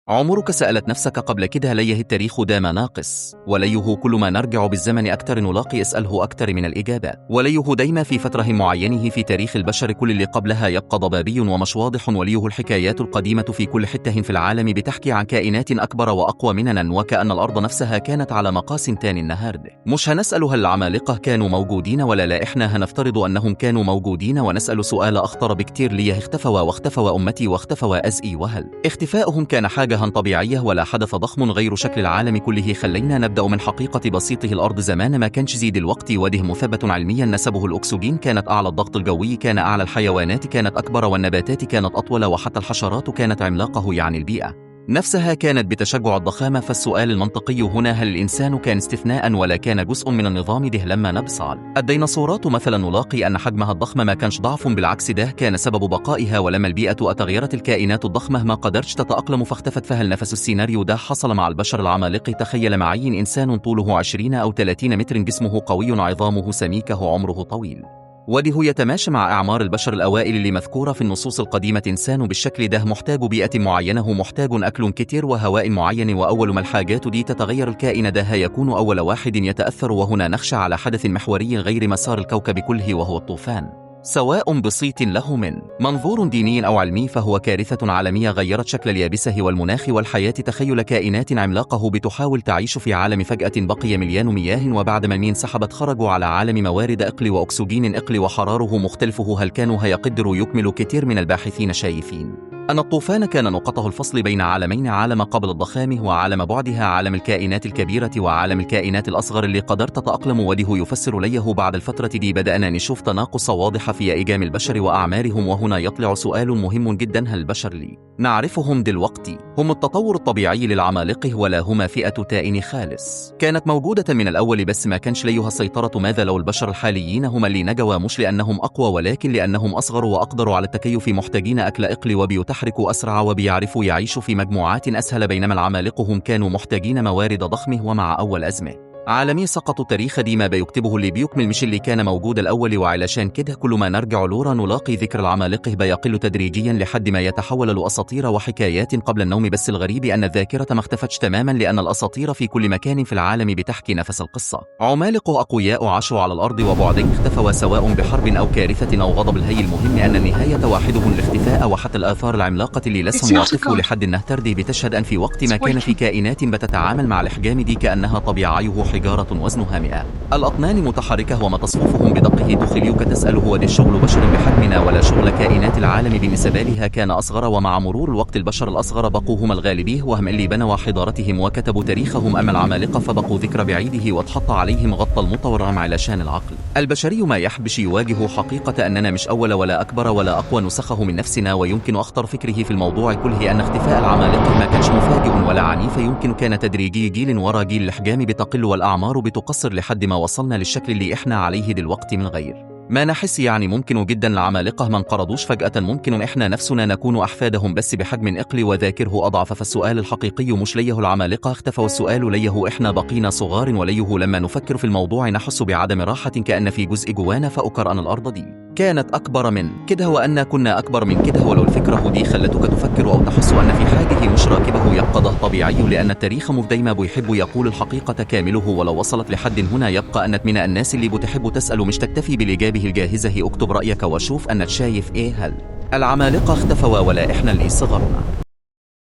عمرك سألت نفسك قبل كده ليه التاريخ دام ناقص؟ وليه كل ما نرجع بالزمن أكتر نلاقي اسأله أكتر من الإجابات؟ وليه دايما في فترة معينه في تاريخ البشر كل اللي قبلها يبقى ضبابي ومش واضح؟ وليه الحكايات القديمة في كل حتة في العالم بتحكي عن كائنات أكبر وأقوى مننا، وكأن الأرض نفسها كانت على مقاس تاني النهاردة؟ مش هنسأل هل العمالقة كانوا موجودين ولا لا، إحنا هنفترض أنهم كانوا موجودين ونسأل سؤال أخطر بكتير: ليه اختفوا واختفوا أمتي واختفوا أزئي؟ وهل اختفائهم كان حاجة طبيعية ولا حدث ضخم غير شكل العالم كله؟ خلينا نبدأ من حقيقة بسيطه. الأرض زمان ما كانش زي دلوقتي، وده مثبت علميا نسبه الأكسجين، كانت أعلى، الضغط الجوي كان أعلى، الحيوانات كانت أكبر والنباتات كانت أطول، وحتى الحشرات كانت عملاقة، يعني البيئة نفسها كانت بتشجع الضخامة. فالسؤال المنطقي هنا: هل الإنسان كان استثناء ولا كان جزء من النظام ده؟ لما نبص الديناصورات مثلا نلاقي أن حجمها الضخم ما كانش ضعف، بالعكس ده كان سبب بقائها. ولما البيئة تغيرت الكائنات الضخمة ما قدرتش تتأقلم فاختفت. فهل نفس السيناريو ده حصل مع البشر العمالقة؟ تخيل معي إنسان طوله 20 أو 30 متر، جسمه قوي، عظامه سميكة، عمره طويل، وده يتماشى مع أعمار البشر الأوائل اللي مذكورة في النصوص القديمة. إنسان بالشكل ده محتاج بيئة معينة، محتاج أكل كتير وهواء معين، وأول ما الحاجات دي تتغير الكائن ده هيكون أول واحد يتأثر. وهنا نخشى على حدث محوري غير مسار الكوكب كله، وهو الطوفان. سواء بسيط له من منظور ديني أو علمي، فهو كارثة عالمية غيرت شكل اليابسة والمناخ والحياة. تخيل كائنات عملاقة بتحاول تعيش في عالم فجأة بقي مليان مياه، وبعد ما المياه انسحبت خرجوا على عالم موارد إقل وأكسجين إقل وحراره مختلفه. هل كانوا هيقدروا يكملوا؟ كتير من الباحثين شايفين أن الطوفان كان نقطة الفصل بين عالمين: عالم قبل الضخام وعالم بعدها، عالم الكائنات الكبيرة وعالم الكائنات الأصغر اللي قدرت تتأقلم. وده يفسر ليه بعد الفترة دي بدأنا نشوف تناقص واضح في إيجام البشر وأعمارهم. وهنا يطلع سؤال مهم جدا: هل البشر اللي نعرفهم دلوقتي هم التطور الطبيعي للعمالقة، ولا هما فئة تائن خالص كانت موجودة من الأول بس ما كانش ليها سيطرة؟ ماذا لو البشر الحاليين هم اللي نجوا، مش لأنهم أقوى ولكن لأنهم أصغر وأقدروا على التكيف، محتاجين أكل إقل وبيتحركوا أسرع وبيعرفوا يعيشوا في مجموعات أسهل، بينما العمالقة هم كانوا محتاجين موارد ضخمة. ومع أول أزمة عالمي سقطوا التاريخ دي ما بيكتبه اللي بيكمل مش اللي كان موجود الأول. وعلشان كده كل ما نرجع لورا نلاقي ذكر العمالقة بيقل تدريجيا لحد ما يتحول لأساطير وحكايات قبل النوم. بس الغريب أن الذاكرة ما اختفتش تماما، لأن الأساطير في كل مكان في العالم بتحكي نفس القصة: عمالق أقوياء عاشوا على الأرض وبعدين اختفوا، سواء بحرب أو كارثة أو غضب. الهي المهم أن النهاية واحدهم الاختفاء، وحتى الآثار العملاقة اللي لسه واقفوا لحد النهتر دي بتشهد أن في وقت ما كان في كائنات بتتعامل مع الإحجام دي كأنها طبيعيه حجارة وزنها 100 الأطنان متحركة، وما تصفوفهم بدقه تخليك تسأل: هو ده شغل بشر بحجمنا ولا شغل كائنات العالم بالنسبة لها كان أصغر؟ ومع مرور الوقت البشر الأصغر بقوا هم الغالبيه، وهم اللي بنوا حضارتهم وكتبوا تاريخهم. أما العمالقة فبقوا ذكرى بعيده واتحط عليهم غطى المتورم علشان العقل البشري ما يحبش يواجه حقيقة أننا مش أول ولا أكبر ولا أقوى نسخه من نفسنا. ويمكن أخطر فكره في الموضوع كله أن اختفاء العمالقة ما كانش مفاجئ ولا عنيف، يمكن كان تدريجي، جيل ورا جيل الأحجام بتقل والأعمار بتقصر لحد ما وصلنا للشكل اللي إحنا عليه دلوقتي من غير ما نحس. يعني ممكن جدا العمالقة ما انقرضوش فجأة، ممكن إحنا نفسنا نكون أحفادهم بس بحجم أقل وذاكره أضعف. فالسؤال الحقيقي مش ليه العمالقة اختفوا، السؤال ليه إحنا بقينا صغار، وليه لما نفكر في الموضوع نحس بعدم راحة، كأن في جزء جوانا فأكر أن الأرض دي كانت أكبر من كده وأن كنا أكبر من كده. ولو الفكرة دي خلتك تفكر أو تحس أن في حاجة مش راكبه يبقى ده طبيعي، لأن التاريخ دايما بيحب يقول الحقيقة كامله. ولو وصلت لحد هنا يبقى أنك من الناس اللي بتحب تسأل مش تكتفي بالإجابة الجاهزة. اكتب رأيك وشوف أنك شايف إيه، هل العمالقة اختفوا ولا إحنا اللي صغرنا؟